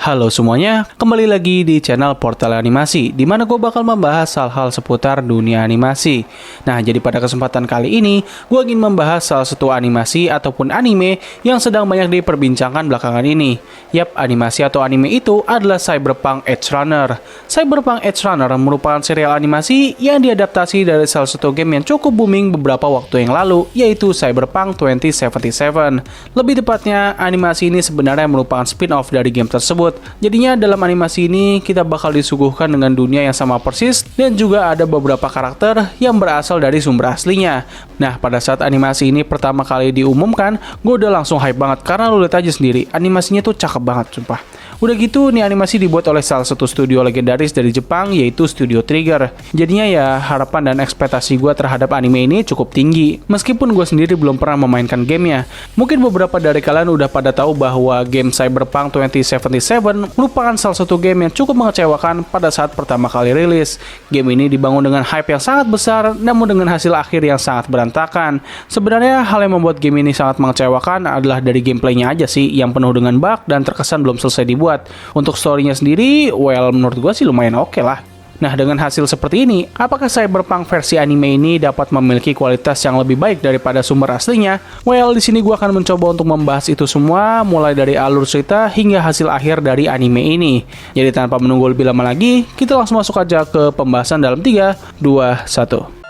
Halo semuanya, kembali lagi di channel Portal Animasi, di mana gue bakal membahas hal-hal seputar dunia animasi. Nah, jadi pada kesempatan kali ini, gue ingin membahas salah satu animasi ataupun anime yang sedang banyak diperbincangkan belakangan ini. Yap, animasi atau anime itu adalah Cyberpunk Edgerunner. Cyberpunk Edgerunner merupakan serial animasi yang diadaptasi dari salah satu game yang cukup booming beberapa waktu yang lalu, yaitu Cyberpunk 2077. Lebih tepatnya, animasi ini sebenarnya merupakan spin-off dari game tersebut. Jadinya dalam animasi ini kita bakal disuguhkan dengan dunia yang sama persis dan juga ada beberapa karakter yang berasal dari sumber aslinya. Nah, pada saat animasi ini pertama kali diumumkan, gue udah langsung hype banget karena lu lihat aja sendiri, animasinya tuh cakep banget sumpah. Udah gitu, nih animasi dibuat oleh salah satu studio legendaris dari Jepang, yaitu Studio Trigger. Jadinya ya, harapan dan ekspektasi gue terhadap anime ini cukup tinggi. Meskipun gue sendiri belum pernah memainkan gamenya. Mungkin beberapa dari kalian udah pada tahu bahwa game Cyberpunk 2077 merupakan salah satu game yang cukup mengecewakan pada saat pertama kali rilis. Game ini dibangun dengan hype yang sangat besar, namun dengan hasil akhir yang sangat berantakan. Sebenarnya hal yang membuat game ini sangat mengecewakan adalah dari gameplaynya aja sih, yang penuh dengan bug dan terkesan belum selesai dibuat. Untuk story-nya sendiri, well, menurut gue sih lumayan oke lah. Nah, dengan hasil seperti ini, apakah Cyberpunk versi anime ini dapat memiliki kualitas yang lebih baik daripada sumber aslinya? Well, di sini gue akan mencoba untuk membahas itu semua, mulai dari alur cerita hingga hasil akhir dari anime ini. Jadi tanpa menunggu lebih lama lagi, kita langsung masuk aja ke pembahasan dalam 3, 2, 1.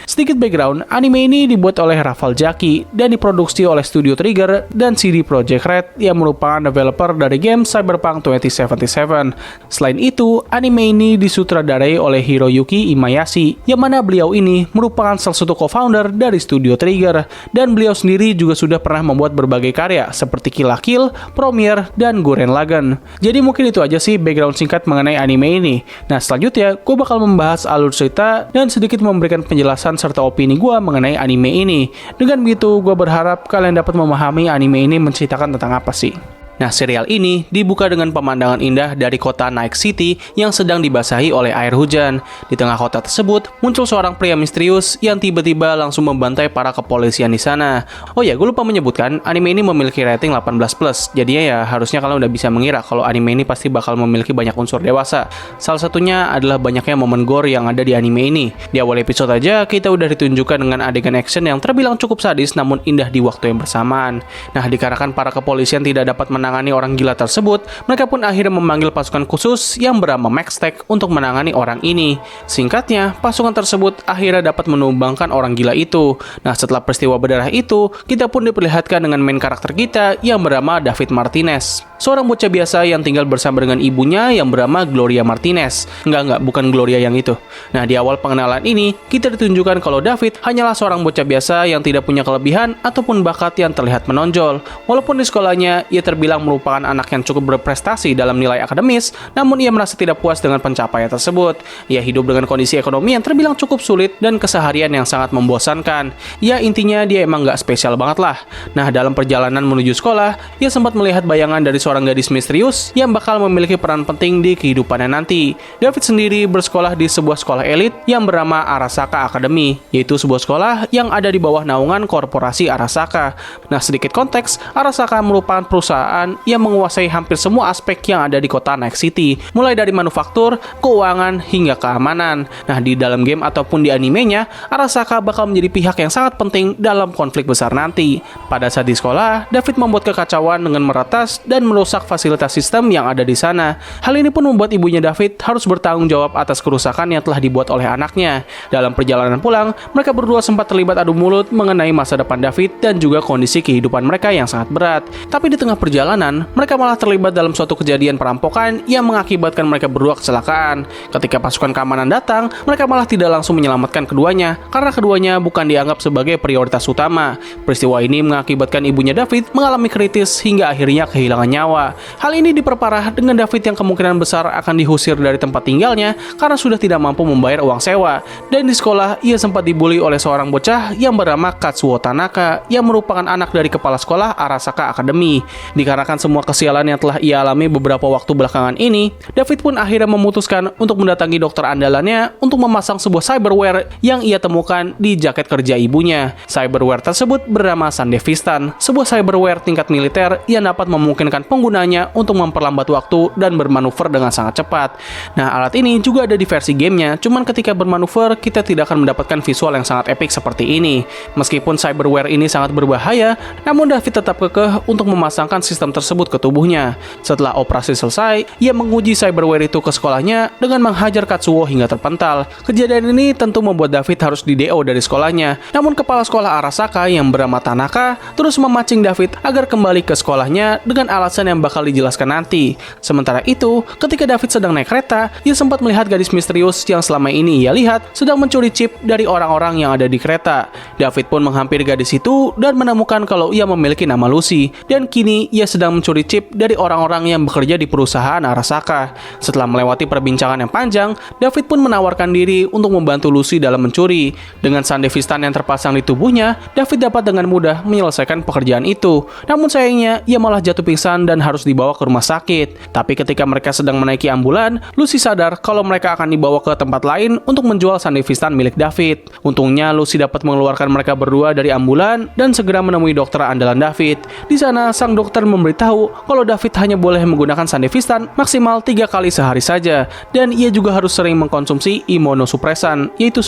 Sedikit background, anime ini dibuat oleh Rafal Jaki dan diproduksi oleh Studio Trigger dan CD Projekt Red yang merupakan developer dari game Cyberpunk 2077. Selain itu, anime ini disutradarai oleh Hiroyuki Imayashi, yang mana beliau ini merupakan salah satu co-founder dari Studio Trigger, dan beliau sendiri juga sudah pernah membuat berbagai karya seperti Kill la Kill, Premiere, dan Gurren Lagann. Jadi mungkin itu aja sih background singkat mengenai anime ini. Nah, selanjutnya gue bakal membahas alur cerita dan sedikit memberikan penjelasan serta opini gue mengenai anime ini. Dengan begitu, gue berharap kalian dapat memahami anime ini menceritakan tentang apa sih. Nah, serial ini dibuka dengan pemandangan indah dari kota Night City yang sedang dibasahi oleh air hujan. Di tengah kota tersebut, muncul seorang pria misterius yang tiba-tiba langsung membantai para kepolisian di sana. Oh ya, gue lupa menyebutkan, anime ini memiliki rating 18+. Jadinya ya, harusnya kalian udah bisa mengira kalau anime ini pasti bakal memiliki banyak unsur dewasa. Salah satunya adalah banyaknya momen gore yang ada di anime ini. Di awal episode aja, kita udah ditunjukkan dengan adegan action yang terbilang cukup sadis namun indah di waktu yang bersamaan. Nah, dikarenakan para kepolisian tidak dapat menangani orang gila tersebut, mereka pun akhirnya memanggil pasukan khusus yang bernama Maxtech untuk menangani orang ini. Singkatnya, pasukan tersebut akhirnya dapat menumbangkan orang gila itu. Nah, setelah peristiwa berdarah itu, kita pun diperlihatkan dengan main karakter kita yang bernama David Martinez, seorang bocah biasa yang tinggal bersama dengan ibunya yang bernama Gloria Martinez. Enggak, bukan Gloria yang itu. Nah, di awal pengenalan ini, kita ditunjukkan kalau David hanyalah seorang bocah biasa yang tidak punya kelebihan ataupun bakat yang terlihat menonjol. Walaupun di sekolahnya, ia terbilang merupakan anak yang cukup berprestasi dalam nilai akademis, namun ia merasa tidak puas dengan pencapaian tersebut. Ia hidup dengan kondisi ekonomi yang terbilang cukup sulit dan keseharian yang sangat membosankan. Ya, intinya dia emang nggak spesial banget lah. Nah, dalam perjalanan menuju sekolah, ia sempat melihat bayangan dari seorang gadis misterius yang bakal memiliki peran penting di kehidupannya nanti. David sendiri bersekolah di sebuah sekolah elit yang bernama Arasaka Academy, yaitu sebuah sekolah yang ada di bawah naungan korporasi Arasaka. Nah, sedikit konteks, Arasaka merupakan perusahaan yang menguasai hampir semua aspek yang ada di kota Night City, mulai dari manufaktur, keuangan, hingga keamanan. Nah, di dalam game ataupun di animenya, Arasaka bakal menjadi pihak yang sangat penting dalam konflik besar nanti. Pada saat di sekolah, David membuat kekacauan dengan meretas dan merusak fasilitas sistem yang ada di sana. Hal ini pun membuat ibunya David harus bertanggung jawab atas kerusakan yang telah dibuat oleh anaknya. Dalam perjalanan pulang, mereka berdua sempat terlibat adu mulut mengenai masa depan David dan juga kondisi kehidupan mereka yang sangat berat. Tapi di tengah perjalanan, mereka malah terlibat dalam suatu kejadian perampokan yang mengakibatkan mereka berdua kecelakaan. Ketika pasukan keamanan datang, mereka malah tidak langsung menyelamatkan keduanya, karena keduanya bukan dianggap sebagai prioritas utama. Peristiwa ini mengakibatkan ibunya David mengalami kritis hingga akhirnya kehilangan nyawa. nyawa. Hal ini diperparah dengan David yang kemungkinan besar akan diusir dari tempat tinggalnya karena sudah tidak mampu membayar uang sewa. Dan di sekolah, ia sempat dibully oleh seorang bocah yang bernama Katsuo Tanaka yang merupakan anak dari kepala sekolah Arasaka Academy. Dikarenakan semua kesialan yang telah ia alami beberapa waktu belakangan ini, David pun akhirnya memutuskan untuk mendatangi dokter andalannya untuk memasang sebuah cyberware yang ia temukan di jaket kerja ibunya. Cyberware tersebut bernama Sandevistan, sebuah cyberware tingkat militer yang dapat memungkinkan penggunanya untuk memperlambat waktu dan bermanuver dengan sangat cepat. Nah, alat ini juga ada di versi gamenya, cuman ketika bermanuver kita tidak akan mendapatkan visual yang sangat epik seperti ini. Meskipun cyberware ini sangat berbahaya, namun David tetap kekeh untuk memasangkan sistem tersebut ke tubuhnya. Setelah operasi selesai, ia menguji cyberware itu ke sekolahnya dengan menghajar Katsuo hingga terpental. Kejadian ini tentu membuat David harus di-DO dari sekolahnya. Namun kepala sekolah Arasaka yang bernama Tanaka terus memancing David agar kembali ke sekolahnya dengan alasan yang bakal dijelaskan nanti. Sementara itu, ketika David sedang naik kereta, ia sempat melihat gadis misterius yang selama ini ia lihat sedang mencuri chip dari orang-orang yang ada di kereta. David pun menghampiri gadis itu dan menemukan kalau ia memiliki nama Lucy, dan kini ia sedang mencuri chip dari orang-orang yang bekerja di perusahaan Arasaka. Setelah melewati perbincangan yang panjang, David pun menawarkan diri untuk membantu Lucy dalam mencuri. Dengan Sandevistan yang terpasang di tubuhnya, David dapat dengan mudah menyelesaikan pekerjaan itu. Namun sayangnya, ia malah jatuh pingsan dan harus dibawa ke rumah sakit. Tapi ketika mereka sedang menaiki ambulan, Lucy sadar kalau mereka akan dibawa ke tempat lain untuk menjual Sandevistan milik David. Untungnya, Lucy dapat mengeluarkan mereka berdua dari ambulan dan segera menemui dokter andalan David. Di sana, sang dokter memberitahu kalau David hanya boleh menggunakan Sandevistan maksimal 3 kali sehari saja, dan ia juga harus sering mengkonsumsi imunosupresan, yaitu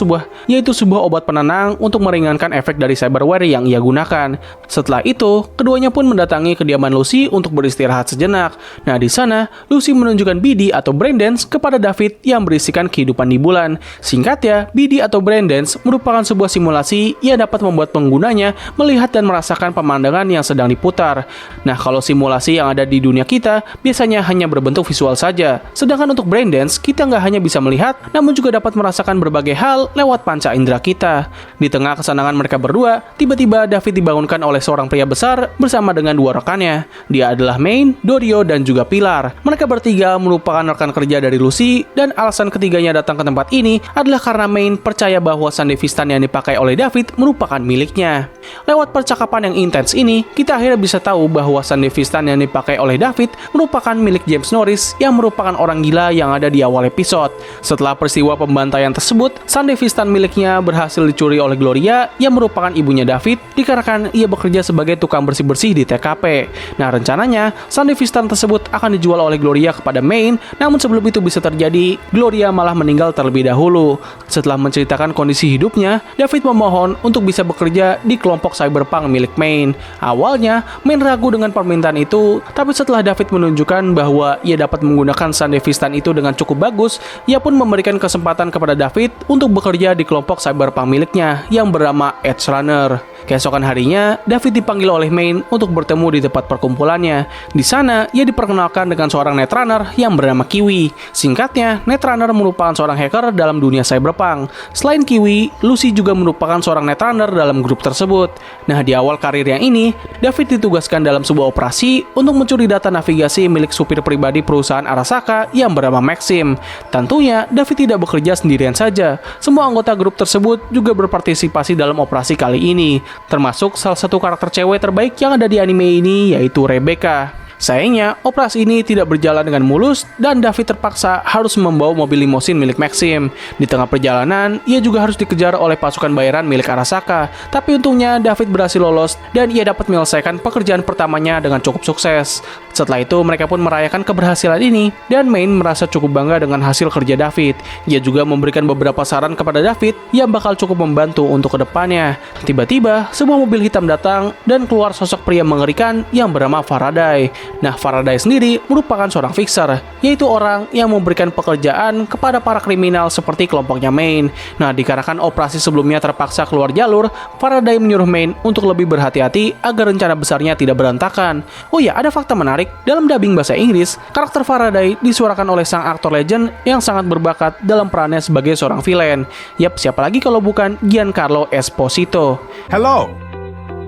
sebuah obat penenang untuk meringankan efek dari cyberware yang ia gunakan. Setelah itu, keduanya pun mendatangi kediaman Lucy untuk beristirahat sejenak. Nah, di sana, Lucy menunjukkan BD atau braindance kepada David yang berisikan kehidupan di bulan. Singkatnya, BD atau braindance merupakan sebuah simulasi yang dapat membuat penggunanya melihat dan merasakan pemandangan yang sedang diputar. Nah, kalau simulasi yang ada di dunia kita biasanya hanya berbentuk visual saja. Sedangkan untuk braindance, kita nggak hanya bisa melihat, namun juga dapat merasakan berbagai hal lewat panca indera kita. Di tengah kesenangan mereka berdua, tiba-tiba David dibangunkan oleh seorang pria besar bersama dengan 2 rekannya. Dia adalah Main, Dorio, dan juga Pilar. Mereka bertiga merupakan rekan kerja dari Lucy, dan alasan ketiganya datang ke tempat ini adalah karena Main percaya bahwa Sandevistan yang dipakai oleh David merupakan miliknya. Lewat percakapan yang intens ini, kita akhirnya bisa tahu bahwa Sandevistan yang dipakai oleh David merupakan milik James Norris yang merupakan orang gila yang ada di awal episode. Setelah peristiwa pembantaian tersebut, Sandevistan miliknya berhasil dicuri oleh Gloria yang merupakan ibunya David dikarenakan ia bekerja sebagai tukang bersih-bersih di TKP. Nah, rencananya Sandevistan tersebut akan dijual oleh Gloria kepada Main, namun sebelum itu bisa terjadi, Gloria malah meninggal terlebih dahulu. Setelah menceritakan kondisi hidupnya, David memohon untuk bisa bekerja di kelompok cyberpunk milik Main. Awalnya, Main ragu dengan permintaan itu, tapi setelah David menunjukkan bahwa ia dapat menggunakan Sandevistan itu dengan cukup bagus, ia pun memberikan kesempatan kepada David untuk bekerja di kelompok cyberpunk miliknya yang bernama Edge Runner. Keesokan harinya, David dipanggil oleh Main untuk bertemu di tempat perkumpulannya. Di sana, ia diperkenalkan dengan seorang netrunner yang bernama Kiwi. Singkatnya, netrunner merupakan seorang hacker dalam dunia cyberpunk. Selain Kiwi, Lucy juga merupakan seorang netrunner dalam grup tersebut. Nah, di awal karirnya ini, David ditugaskan dalam sebuah operasi untuk mencuri data navigasi milik supir pribadi perusahaan Arasaka yang bernama Maxim. Tentunya, David tidak bekerja sendirian saja. Semua anggota grup tersebut juga berpartisipasi dalam operasi kali ini, termasuk salah satu karakter cewek terbaik yang ada di anime ini, yaitu Rebecca. Sayangnya, operasi ini tidak berjalan dengan mulus dan David terpaksa harus membawa mobil limosin milik Maxim. Di tengah perjalanan, ia juga harus dikejar oleh pasukan bayaran milik Arasaka. Tapi untungnya David berhasil lolos dan ia dapat menyelesaikan pekerjaan pertamanya dengan cukup sukses. Setelah itu, mereka pun merayakan keberhasilan ini dan Main merasa cukup bangga dengan hasil kerja David. Ia juga memberikan beberapa saran kepada David yang bakal cukup membantu untuk kedepannya. Tiba-tiba, sebuah mobil hitam datang dan keluar sosok pria mengerikan yang bernama Faraday. Nah, Faraday sendiri merupakan seorang fixer, yaitu orang yang memberikan pekerjaan kepada para kriminal seperti kelompoknya Main. Nah, dikarenakan operasi sebelumnya terpaksa keluar jalur, Faraday menyuruh Main untuk lebih berhati-hati agar rencana besarnya tidak berantakan. Oh ya, ada fakta menarik. Dalam dubbing bahasa Inggris, karakter Faraday disuarakan oleh sang aktor legend yang sangat berbakat dalam perannya sebagai seorang villain. Yap, siapa lagi kalau bukan Giancarlo Esposito. Hello,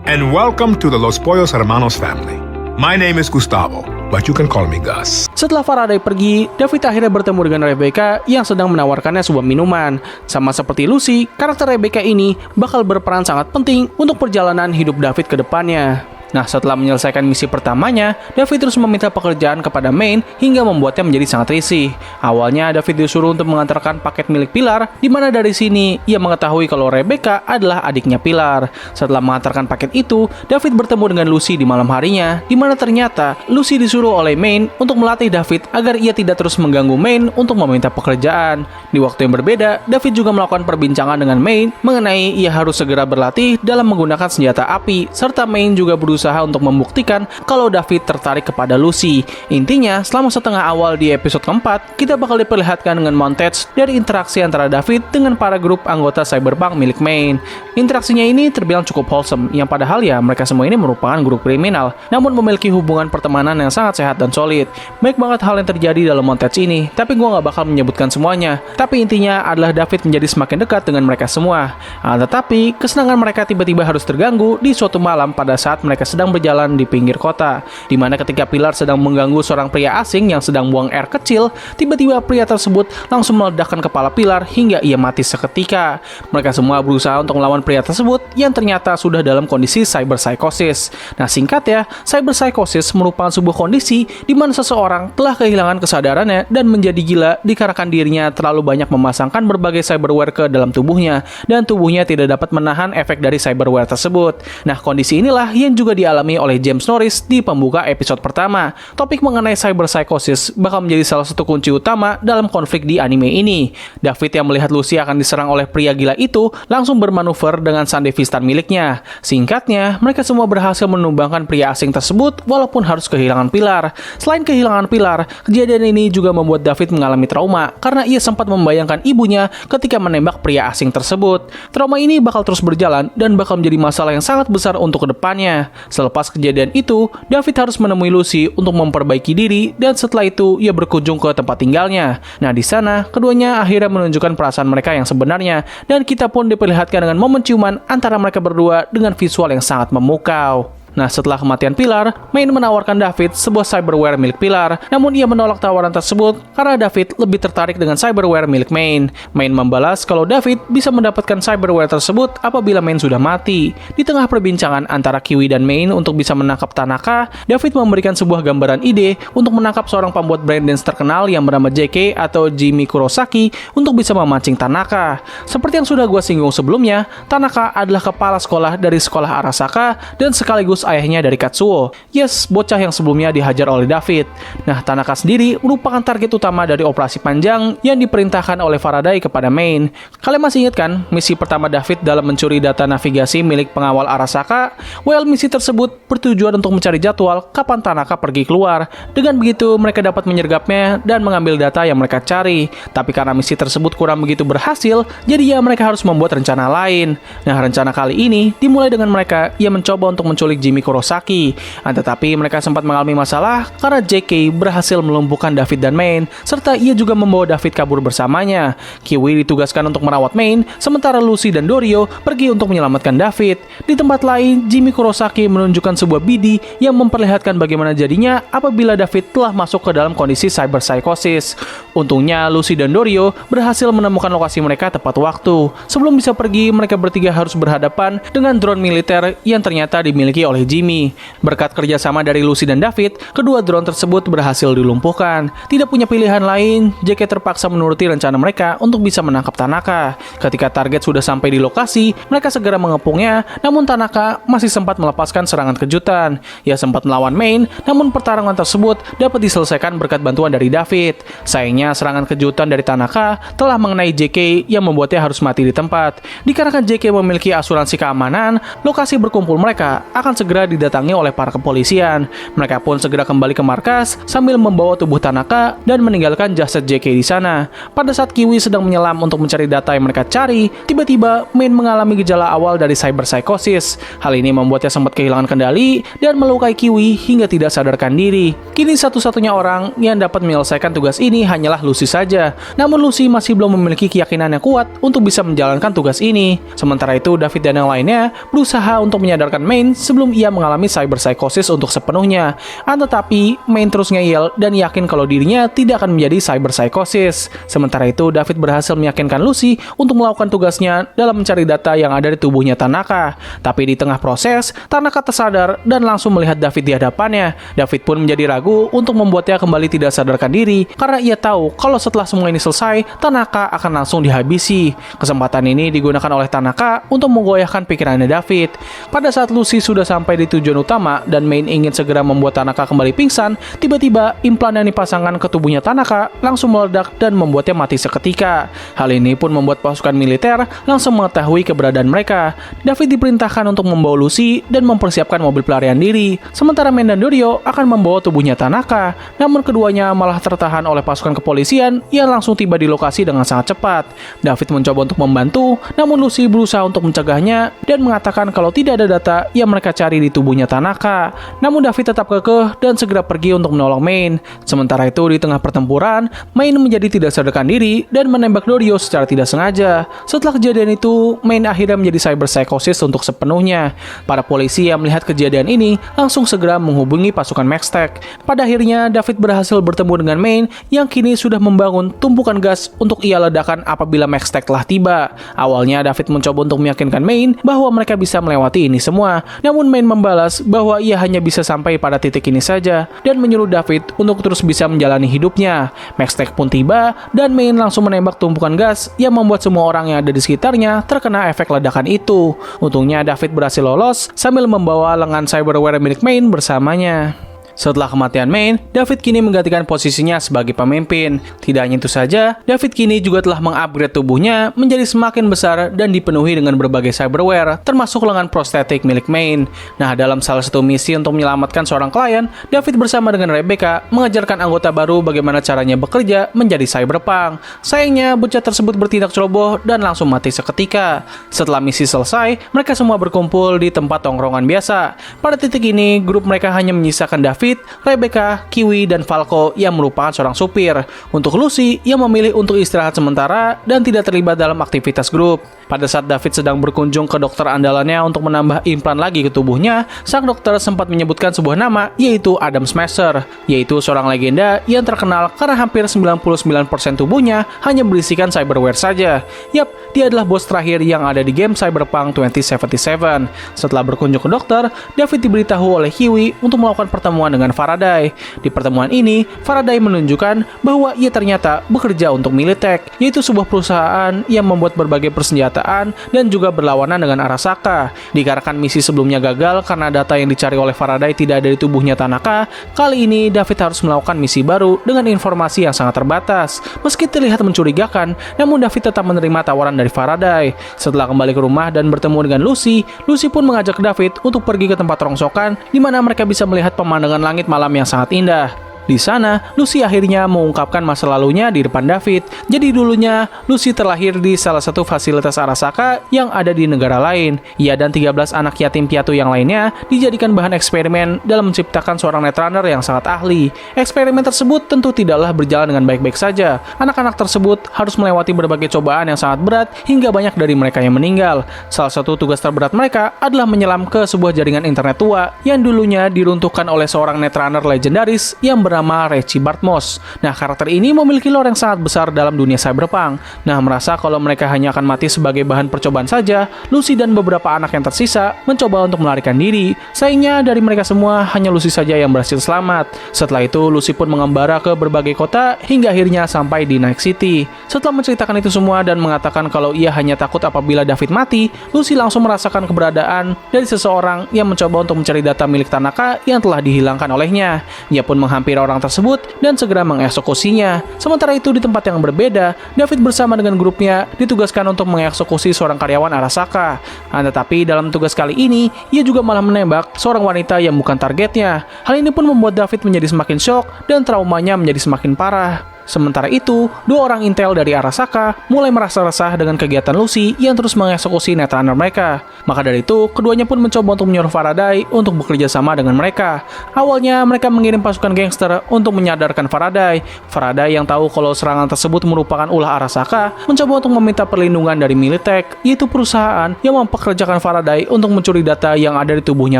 and welcome to the Los Pollos Hermanos family. My name is Gustavo, but you can call me Gus. Setelah Faraday pergi, David akhirnya bertemu dengan Rebecca yang sedang menawarkannya sebuah minuman. Sama seperti Lucy, karakter Rebecca ini bakal berperan sangat penting untuk perjalanan hidup David ke depannya. Nah, setelah menyelesaikan misi pertamanya, David terus meminta pekerjaan kepada Maine hingga membuatnya menjadi sangat risih. Awalnya, David disuruh untuk mengantarkan paket milik Pilar, di mana dari sini ia mengetahui kalau Rebecca adalah adiknya Pilar. Setelah mengantarkan paket itu, David bertemu dengan Lucy di malam harinya, di mana ternyata Lucy disuruh oleh Maine untuk melatih David agar ia tidak terus mengganggu Maine untuk meminta pekerjaan. Di waktu yang berbeda, David juga melakukan perbincangan dengan Maine mengenai ia harus segera berlatih dalam menggunakan senjata api, serta Maine juga berusaha untuk membuktikan kalau David tertarik kepada Lucy. Intinya, selama setengah awal di episode keempat, kita bakal diperlihatkan dengan montage dari interaksi antara David dengan para grup anggota cyberpunk milik Maine. Interaksinya ini terbilang cukup wholesome, yang padahal ya mereka semua ini merupakan grup kriminal, namun memiliki hubungan pertemanan yang sangat sehat dan solid. Baik banget hal yang terjadi dalam montage ini, tapi gue gak bakal menyebutkan semuanya. Tapi intinya adalah David menjadi semakin dekat dengan mereka semua. Tetapi, kesenangan mereka tiba-tiba harus terganggu di suatu malam pada saat mereka sedang berjalan di pinggir kota, di mana ketika Pilar sedang mengganggu seorang pria asing yang sedang buang air kecil, tiba-tiba pria tersebut langsung meledakkan kepala Pilar hingga ia mati seketika. Mereka semua berusaha untuk melawan pria tersebut yang ternyata sudah dalam kondisi cyberpsychosis. Nah, singkat ya, cyberpsychosis merupakan sebuah kondisi di mana seseorang telah kehilangan kesadarannya dan menjadi gila dikarenakan dirinya terlalu banyak memasangkan berbagai cyberware ke dalam tubuhnya, dan tubuhnya tidak dapat menahan efek dari cyberware tersebut. Nah, kondisi inilah yang juga dialami oleh James Norris di pembuka episode pertama. Topik mengenai cyberpsychosis bakal menjadi salah satu kunci utama dalam konflik di anime ini. David yang melihat Lucy akan diserang oleh pria gila itu langsung bermanuver dengan Sandevistan miliknya. Singkatnya, mereka semua berhasil menumbangkan pria asing tersebut walaupun harus kehilangan Pilar. Selain kehilangan Pilar, kejadian ini juga membuat David mengalami trauma karena ia sempat membayangkan ibunya ketika menembak pria asing tersebut. Trauma ini bakal terus berjalan dan bakal menjadi masalah yang sangat besar untuk kedepannya. Selepas kejadian itu, David harus menemui Lucy untuk memperbaiki diri dan setelah itu ia berkunjung ke tempat tinggalnya. Nah, di sana keduanya akhirnya menunjukkan perasaan mereka yang sebenarnya dan kita pun diperlihatkan dengan momen ciuman antara mereka berdua dengan visual yang sangat memukau. Nah, setelah kematian Pilar, Maine menawarkan David sebuah cyberware milik Pilar, namun ia menolak tawaran tersebut karena David lebih tertarik dengan cyberware milik Maine. Maine membalas kalau David bisa mendapatkan cyberware tersebut apabila Maine sudah mati. Di tengah perbincangan antara Kiwi dan Maine untuk bisa menangkap Tanaka, David memberikan sebuah gambaran ide untuk menangkap seorang pembuat breakdance terkenal yang bernama JK atau Jimmy Kurosaki untuk bisa memancing Tanaka. Seperti yang sudah gue singgung sebelumnya, Tanaka adalah kepala sekolah dari sekolah Arasaka dan sekaligus ayahnya dari Katsuo. Yes, bocah yang sebelumnya dihajar oleh David. Nah, Tanaka sendiri merupakan target utama dari operasi panjang yang diperintahkan oleh Faraday kepada Maine. Kalian masih ingat kan misi pertama David dalam mencuri data navigasi milik pengawal Arasaka? Well, misi tersebut bertujuan untuk mencari jadwal kapan Tanaka pergi keluar. Dengan begitu, mereka dapat menyergapnya dan mengambil data yang mereka cari. Tapi karena misi tersebut kurang begitu berhasil, jadi ya mereka harus membuat rencana lain. Nah, rencana kali ini dimulai dengan mereka yang mencoba untuk menculik Jimmy Kurosaki. Tetapi mereka sempat mengalami masalah karena JK berhasil melumpuhkan David dan Maine, serta ia juga membawa David kabur bersamanya. Kiwi ditugaskan untuk merawat Maine, sementara Lucy dan Dorio pergi untuk menyelamatkan David. Di tempat lain, Jimmy Kurosaki menunjukkan sebuah BD yang memperlihatkan bagaimana jadinya apabila David telah masuk ke dalam kondisi cyberpsychosis. Untungnya, Lucy dan Dorio berhasil menemukan lokasi mereka tepat waktu. Sebelum bisa pergi, mereka bertiga harus berhadapan dengan drone militer yang ternyata dimiliki oleh Jimmy. Berkat kerjasama dari Lucy dan David, kedua drone tersebut berhasil dilumpuhkan. Tidak punya pilihan lain, JK terpaksa menuruti rencana mereka untuk bisa menangkap Tanaka. Ketika target sudah sampai di lokasi, mereka segera mengepungnya, namun Tanaka masih sempat melepaskan serangan kejutan. Ia sempat melawan Maine, namun pertarungan tersebut dapat diselesaikan berkat bantuan dari David. Sayangnya, serangan kejutan dari Tanaka telah mengenai JK yang membuatnya harus mati di tempat. Dikarenakan JK memiliki asuransi keamanan, lokasi berkumpul mereka akan segera didatangi oleh para kepolisian. Mereka pun segera kembali ke markas sambil membawa tubuh Tanaka dan meninggalkan jasad JK di sana. Pada saat Kiwi sedang menyelam untuk mencari data yang mereka cari, tiba-tiba Maine mengalami gejala awal dari cyberpsychosis. Hal ini membuatnya sempat kehilangan kendali dan melukai Kiwi hingga tidak sadarkan diri. Kini satu-satunya orang yang dapat menyelesaikan tugas ini hanyalah Lucy saja. Namun Lucy masih belum memiliki keyakinan yang kuat untuk bisa menjalankan tugas ini. Sementara itu, David dan yang lainnya berusaha untuk menyadarkan Maine sebelum ia mengalami cyber psychosis untuk sepenuhnya. Tetapi Main terus ngeyel dan yakin kalau dirinya tidak akan menjadi cyber psychosis. Sementara itu, David berhasil meyakinkan Lucy untuk melakukan tugasnya dalam mencari data yang ada di tubuhnya Tanaka. Tapi di tengah proses, Tanaka tersadar dan langsung melihat David di hadapannya. David pun menjadi ragu untuk membuatnya kembali tidak sadarkan diri karena ia tahu kalau setelah semua ini selesai, Tanaka akan langsung dihabisi. Kesempatan ini digunakan oleh Tanaka untuk menggoyahkan pikirannya David. Pada saat Lucy sudah sampai di tujuan utama dan Main ingin segera membuat Tanaka kembali pingsan, tiba-tiba implan yang dipasangkan ke tubuhnya Tanaka langsung meledak dan membuatnya mati seketika. Hal ini pun membuat pasukan militer langsung mengetahui keberadaan mereka. David diperintahkan untuk membawa Lucy dan mempersiapkan mobil pelarian diri, sementara Main dan Doryo akan membawa tubuhnya Tanaka. Namun keduanya malah tertahan oleh pasukan kepolisian yang langsung tiba di lokasi dengan sangat cepat. David mencoba untuk membantu, namun Lucy berusaha untuk mencegahnya dan mengatakan kalau tidak ada data yang mereka cari di tubuhnya Tanaka. Namun David tetap kekeh dan segera pergi untuk menolong Main. Sementara itu di tengah pertempuran, Main menjadi tidak sadarkan diri dan menembak Doryo secara tidak sengaja. Setelah kejadian itu, Main akhirnya menjadi cyber psychosis untuk sepenuhnya. Para polisi yang melihat kejadian ini langsung segera menghubungi pasukan Maxtech. Pada akhirnya, David berhasil bertemu dengan Main yang kini sudah membangun tumpukan gas untuk ia ledakan apabila Maxtech telah tiba. Awalnya David mencoba untuk meyakinkan Main bahwa mereka bisa melewati ini semua. Namun Main membalas bahwa ia hanya bisa sampai pada titik ini saja dan menyuruh David untuk terus bisa menjalani hidupnya. Maxtech pun tiba dan Main langsung menembak tumpukan gas yang membuat semua orang yang ada di sekitarnya terkena efek ledakan itu. Untungnya David berhasil lolos sambil membawa lengan cyberware milik Main bersamanya. Setelah kematian Main, David kini menggantikan posisinya sebagai pemimpin. Tidak hanya itu saja, David kini juga telah mengupgrade tubuhnya menjadi semakin besar dan dipenuhi dengan berbagai cyberware, termasuk lengan prostetik milik Main. Nah, dalam salah satu misi untuk menyelamatkan seorang klien, David bersama dengan Rebecca mengajarkan anggota baru bagaimana caranya bekerja menjadi cyberpunk. Sayangnya, bocah tersebut bertindak ceroboh dan langsung mati seketika. Setelah misi selesai, mereka semua berkumpul di tempat tongkrongan biasa. Pada titik ini, grup mereka hanya menyisakan David, Rebecca, Kiwi, dan Falco yang merupakan seorang supir. Untuk Lucy yang memilih untuk istirahat sementara dan tidak terlibat dalam aktivitas grup. Pada saat David sedang berkunjung ke dokter andalannya untuk menambah implan lagi ke tubuhnya, sang dokter sempat menyebutkan sebuah nama, yaitu Adam Smasher, yaitu seorang legenda yang terkenal karena hampir 99% tubuhnya hanya berisikan cyberware saja. Yap, dia adalah bos terakhir yang ada di game Cyberpunk 2077. Setelah berkunjung ke dokter, David diberitahu oleh Kiwi untuk melakukan pertemuan dengan Faraday. Di pertemuan ini, Faraday menunjukkan bahwa ia ternyata bekerja untuk Militech, yaitu sebuah perusahaan yang membuat berbagai persenjataan dan juga berlawanan dengan Arasaka. Dikarenakan misi sebelumnya gagal karena data yang dicari oleh Faraday tidak ada di tubuhnya Tanaka, kali ini David harus melakukan misi baru dengan informasi yang sangat terbatas. Meski terlihat mencurigakan, namun David tetap menerima tawaran dari Faraday. Setelah kembali ke rumah dan bertemu dengan Lucy, Lucy pun mengajak David untuk pergi ke tempat rongsokan di mana mereka bisa melihat pemandangan langit malam yang sangat indah. Di sana, Lucy akhirnya mengungkapkan masa lalunya di depan David. Jadi dulunya, Lucy terlahir di salah satu fasilitas Arasaka yang ada di negara lain. Ia dan 13 anak yatim piatu yang lainnya dijadikan bahan eksperimen dalam menciptakan seorang netrunner yang sangat ahli. Eksperimen tersebut tentu tidaklah berjalan dengan baik-baik saja. Anak-anak tersebut harus melewati berbagai cobaan yang sangat berat hingga banyak dari mereka yang meninggal. Salah satu tugas terberat mereka adalah menyelam ke sebuah jaringan internet tua yang dulunya diruntuhkan oleh seorang netrunner legendaris yang bernama Reggie Bartmoss. Nah, karakter ini memiliki lore yang sangat besar dalam dunia cyberpunk. Nah, merasa kalau mereka hanya akan mati sebagai bahan percobaan saja, Lucy dan beberapa anak yang tersisa mencoba untuk melarikan diri. Sayangnya dari mereka semua hanya Lucy saja yang berhasil selamat. Setelah itu, Lucy pun mengembara ke berbagai kota hingga akhirnya sampai di Night City. Setelah menceritakan itu semua dan mengatakan kalau ia hanya takut apabila David mati, Lucy langsung merasakan keberadaan dari seseorang yang mencoba untuk mencari data milik Tanaka yang telah dihilangkan olehnya. Ia pun menghampiri orang tersebut dan segera mengeksekusinya. Sementara itu di tempat yang berbeda, David bersama dengan grupnya ditugaskan untuk mengeksekusi seorang karyawan Arasaka. Tetapi dalam tugas kali ini, ia juga malah menembak seorang wanita yang bukan targetnya. Hal ini pun membuat David menjadi semakin syok dan traumanya menjadi semakin parah. Sementara itu, 2 orang intel dari Arasaka mulai merasa resah dengan kegiatan Lucy yang terus mengeksekusi netrunner mereka. Maka dari itu, keduanya pun mencoba untuk menyuruh Faraday untuk bekerja sama dengan mereka. Awalnya, mereka mengirim pasukan gangster untuk menyadarkan Faraday. Faraday yang tahu kalau serangan tersebut merupakan ulah Arasaka, mencoba untuk meminta perlindungan dari Militech, yaitu perusahaan yang mempekerjakan Faraday untuk mencuri data yang ada di tubuhnya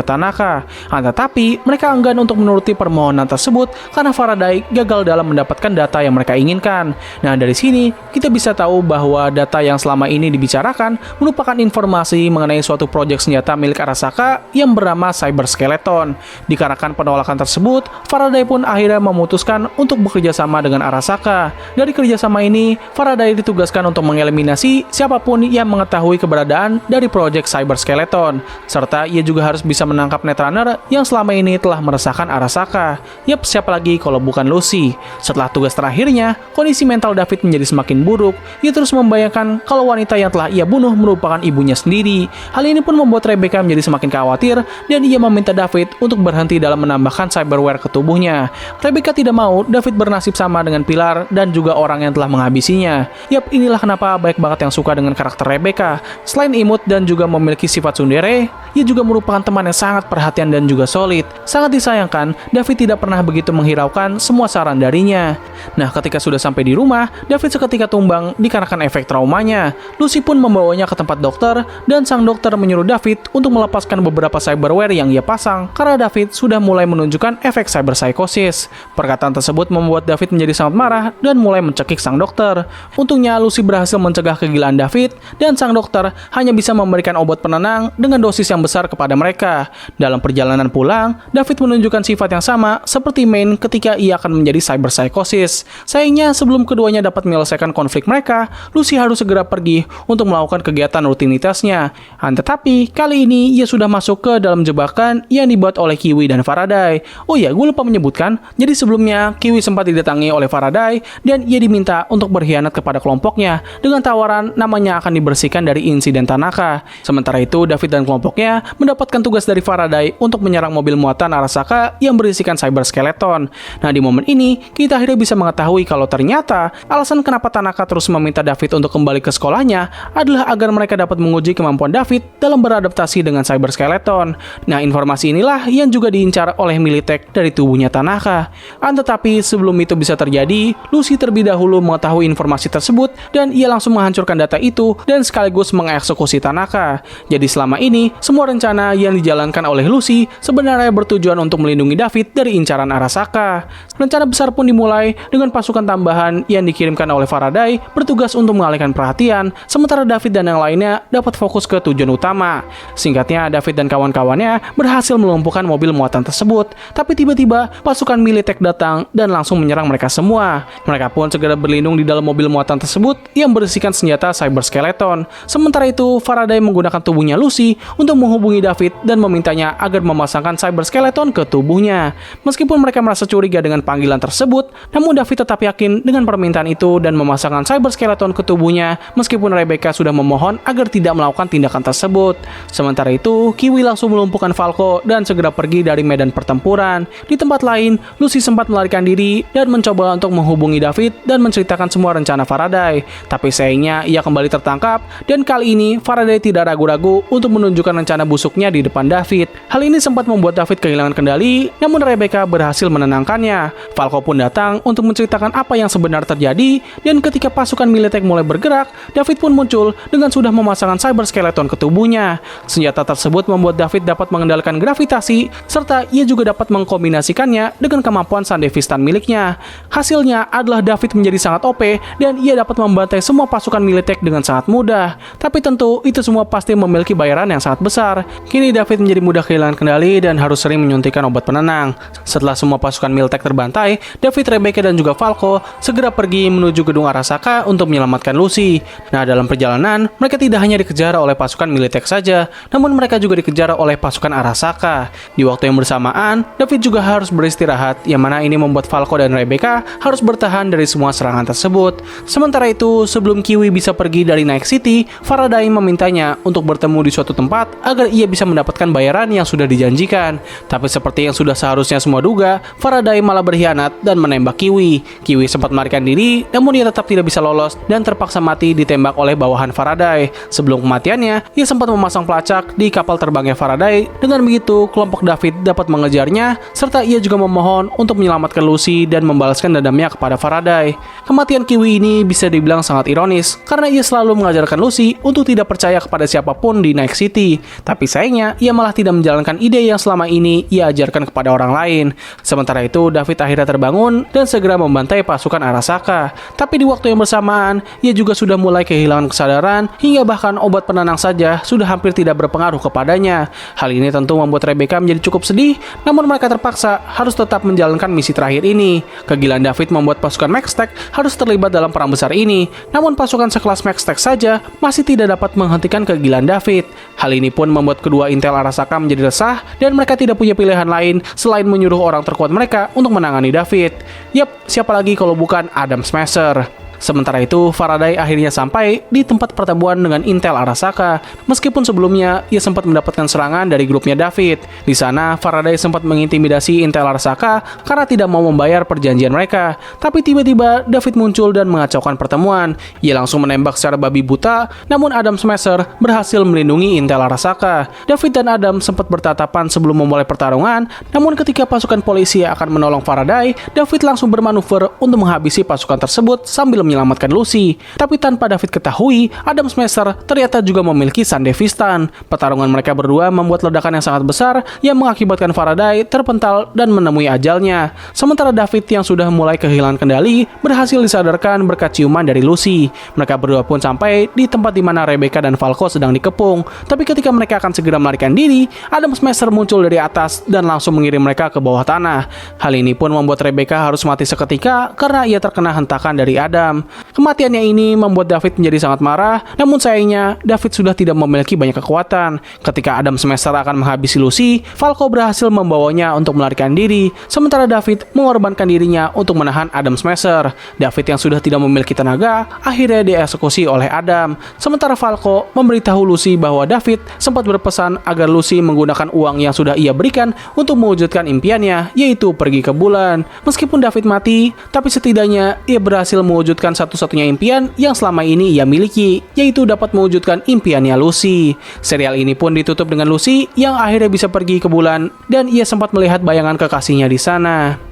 Tanaka. Tetapi, mereka enggan untuk menuruti permohonan tersebut karena Faraday gagal dalam mendapatkan data yang mereka inginkan. Nah, dari sini, kita bisa tahu bahwa data yang selama ini dibicarakan merupakan informasi mengenai suatu proyek senjata milik Arasaka yang bernama Cyber Skeleton. Dikarenakan penolakan tersebut, Faraday pun akhirnya memutuskan untuk bekerja sama dengan Arasaka. Dari kerjasama ini, Faraday ditugaskan untuk mengeliminasi siapapun yang mengetahui keberadaan dari proyek Cyber Skeleton, serta ia juga harus bisa menangkap Netrunner yang selama ini telah meresahkan Arasaka. Yap, siapa lagi kalau bukan Lucy. Setelah tugas terakhirnya, kondisi mental David menjadi semakin buruk. Ia terus membayangkan kalau wanita yang telah ia bunuh merupakan ibunya sendiri. Hal ini pun membuat Rebecca menjadi semakin khawatir dan ia meminta David untuk berhenti dalam menambahkan cyberware ke tubuhnya. Rebecca tidak mau David bernasib sama dengan Pilar dan juga orang yang telah menghabisinya. Yap, inilah kenapa baik banget yang suka dengan karakter Rebecca. Selain imut dan juga memiliki sifat tsundere, ia juga merupakan teman yang sangat perhatian dan juga solid. Sangat disayangkan, David tidak pernah begitu menghiraukan semua saran darinya. Nah, ketika sudah sampai di rumah, David seketika tumbang dikarenakan efek traumanya. Lucy pun membawanya ke tempat dokter dan sang dokter menyuruh David untuk melepaskan beberapa cyberware yang ia pasang karena David sudah mulai menunjukkan efek cyber psychosis. Perkataan tersebut membuat David menjadi sangat marah dan mulai mencekik sang dokter. Untungnya Lucy berhasil mencegah kegilaan David dan sang dokter hanya bisa memberikan obat penenang dengan dosis yang besar kepada mereka. Dalam perjalanan pulang, David menunjukkan sifat yang sama seperti Main ketika ia akan menjadi cyber psychosis. Sayangnya sebelum keduanya dapat menyelesaikan konflik mereka, Lucy harus segera pergi untuk melakukan kegiatan rutinitasnya. Tetapi kali ini ia sudah masuk ke dalam jebakan yang dibuat oleh Kiwi dan Faraday. Oh ya, gue lupa menyebutkan, jadi sebelumnya Kiwi sempat didatangi oleh Faraday dan ia diminta untuk berkhianat kepada kelompoknya dengan tawaran namanya akan dibersihkan dari insiden Tanaka. Sementara itu, David dan kelompoknya mendapatkan tugas dari Faraday untuk menyerang mobil muatan Arasaka yang berisikan Cyber Skeleton. Nah, di momen ini, kita akhirnya bisa mengetahui kalau ternyata alasan kenapa Tanaka terus meminta David untuk kembali ke sekolahnya adalah agar mereka dapat menguji kemampuan David dalam beradaptasi dengan Cyber Skeleton. Nah, informasi inilah yang juga diincar oleh Militech dari tubuhnya Tanaka. Tetapi sebelum itu bisa terjadi, Lucy terlebih dahulu mengetahui informasi tersebut dan ia langsung menghancurkan data itu dan sekaligus mengeksekusi Tanaka. Jadi selama ini, semua rencana yang dijalankan oleh Lucy sebenarnya bertujuan untuk melindungi David dari incaran Arasaka. Rencana besar pun dimulai dengan pasukan tambahan yang dikirimkan oleh Faraday bertugas untuk mengalihkan perhatian, sementara David dan yang lainnya dapat fokus ke tujuan utama. Singkatnya, David dan kawan-kawannya berhasil melumpuhkan mobil muatan tersebut, tapi tiba-tiba pasukan Militech datang dan langsung menyerang mereka semua. Mereka pun segera berlindung di dalam mobil muatan tersebut yang berisikan senjata Cyber Skeleton. Sementara itu, Faraday menggunakan tubuhnya Lucy untuk menghubungi David dan memintanya agar memasangkan Cyber Skeleton ke tubuhnya. Meskipun mereka merasa curiga dengan panggilan tersebut, namun David tetap yakin dengan permintaan itu dan memasangkan Cyber Skeleton ke tubuhnya meskipun Rebecca sudah memohon agar tidak melakukan tindakan tersebut. Sementara itu, Kiwi langsung melumpuhkan Falco dan segera pergi dari medan pertempuran. Di tempat lain, Lucy sempat melarikan diri dan mencoba untuk menghubungi David dan menceritakan semua rencana Faraday. Tapi sayangnya ia kembali tertangkap dan kali ini Faraday tidak ragu-ragu untuk menunjukkan rencana busuknya di depan David. Hal ini sempat membuat David kehilangan kendali, namun Rebecca berhasil menenangkannya. Falco pun datang untuk menceritakan apa yang sebenarnya terjadi dan ketika pasukan Militech mulai bergerak, David pun muncul dengan sudah memasangkan Cyber Skeleton ke tubuhnya. Senjata tersebut membuat David dapat mengendalikan gravitasi serta ia juga dapat mengkombinasikannya dengan kemampuan Sandevistan miliknya. Hasilnya adalah David menjadi sangat OP dan ia dapat membantai semua pasukan Militech dengan sangat mudah. Tapi tentu itu semua pasti memiliki bayaran yang sangat besar. Kini David menjadi mudah kehilangan kendali dan harus sering menyuntikkan obat penenang. Setelah semua pasukan Militech terbantai, David, Rebecca dan juga Falco segera pergi menuju gedung Arasaka untuk menyelamatkan Lucy. Nah, dalam perjalanan, mereka tidak hanya dikejar oleh pasukan Militech saja, namun mereka juga dikejar oleh pasukan Arasaka. Di waktu yang bersamaan, David juga harus beristirahat, yang mana ini membuat Falco dan Rebecca harus bertahan dari semua serangan tersebut. Sementara itu, sebelum Kiwi bisa pergi dari Night City, Faraday memintanya untuk bertemu di suatu tempat agar ia bisa mendapatkan bayaran yang sudah dijanjikan. Tapi seperti yang sudah seharusnya semua duga, Faraday malah berkhianat dan menembak Kiwi. Kiwi sempat melarikan diri, namun ia tetap tidak bisa lolos dan terpaksa mati ditembak oleh bawahan Faraday. Sebelum kematiannya, ia sempat sempat memasang pelacak di kapal terbangnya Faraday. Dengan begitu, kelompok David dapat mengejarnya, serta ia juga memohon untuk menyelamatkan Lucy dan membalaskan dendamnya kepada Faraday. Kematian Kiwi ini bisa dibilang sangat ironis, karena ia selalu mengajarkan Lucy untuk tidak percaya kepada siapapun di Night City. Tapi sayangnya, ia malah tidak menjalankan ide yang selama ini ia ajarkan kepada orang lain. Sementara itu, David akhirnya terbangun dan segera membantai pasukan Arasaka. Tapi di waktu yang bersamaan, ia juga sudah mulai kehilangan kesadaran, hingga bahkan obat penenang saja sudah hampir tidak berpengaruh kepadanya. Hal ini tentu membuat Rebecca menjadi cukup sedih, namun mereka terpaksa harus tetap menjalankan misi terakhir ini. Kegilaan David membuat pasukan Maxtech harus terlibat dalam perang besar ini, namun pasukan sekelas Maxtech saja masih tidak dapat menghentikan kegilaan David. Hal ini pun membuat kedua intel Arasaka menjadi resah, dan mereka tidak punya pilihan lain selain menyuruh orang terkuat mereka untuk menangani David. Yap, siapa lagi kalau bukan Adam Smasher. Sementara itu, Faraday akhirnya sampai di tempat pertemuan dengan intel Arasaka. Meskipun sebelumnya ia sempat mendapatkan serangan dari grupnya David. Di sana, Faraday sempat mengintimidasi intel Arasaka karena tidak mau membayar perjanjian mereka. Tapi tiba-tiba David muncul dan mengacaukan pertemuan. Ia langsung menembak secara babi buta, namun Adam Smasher berhasil melindungi intel Arasaka. David dan Adam sempat bertatapan sebelum memulai pertarungan, namun ketika pasukan polisi akan menolong Faraday, David langsung bermanuver untuk menghabisi pasukan tersebut sambil menyelamatkan Lucy. Tapi tanpa David ketahui, Adam Smasher ternyata juga memiliki Sandevistan. Pertarungan mereka berdua membuat ledakan yang sangat besar yang mengakibatkan Faraday terpental dan menemui ajalnya. Sementara David yang sudah mulai kehilangan kendali berhasil disadarkan berkat ciuman dari Lucy. Mereka berdua pun sampai di tempat di mana Rebecca dan Falco sedang dikepung. Tapi ketika mereka akan segera melarikan diri, Adam Smasher muncul dari atas dan langsung mengirim mereka ke bawah tanah. Hal ini pun membuat Rebecca harus mati seketika karena ia terkena hentakan dari Adam. Kematiannya ini membuat David menjadi sangat marah, namun sayangnya David sudah tidak memiliki banyak kekuatan. Ketika Adam Smasher akan menghabisi Lucy, Falco berhasil membawanya untuk melarikan diri, sementara David mengorbankan dirinya untuk menahan Adam Smasher. David yang sudah tidak memiliki tenaga akhirnya dieksekusi oleh Adam, sementara Falco memberitahu Lucy bahwa David sempat berpesan agar Lucy menggunakan uang yang sudah ia berikan untuk mewujudkan impiannya, yaitu pergi ke bulan. Meskipun David mati, tapi setidaknya ia berhasil mewujudkan satu-satunya impian yang selama ini ia miliki, yaitu dapat mewujudkan impiannya Lucy. Serial ini pun ditutup dengan Lucy yang akhirnya bisa pergi ke bulan dan ia sempat melihat bayangan kekasihnya di sana.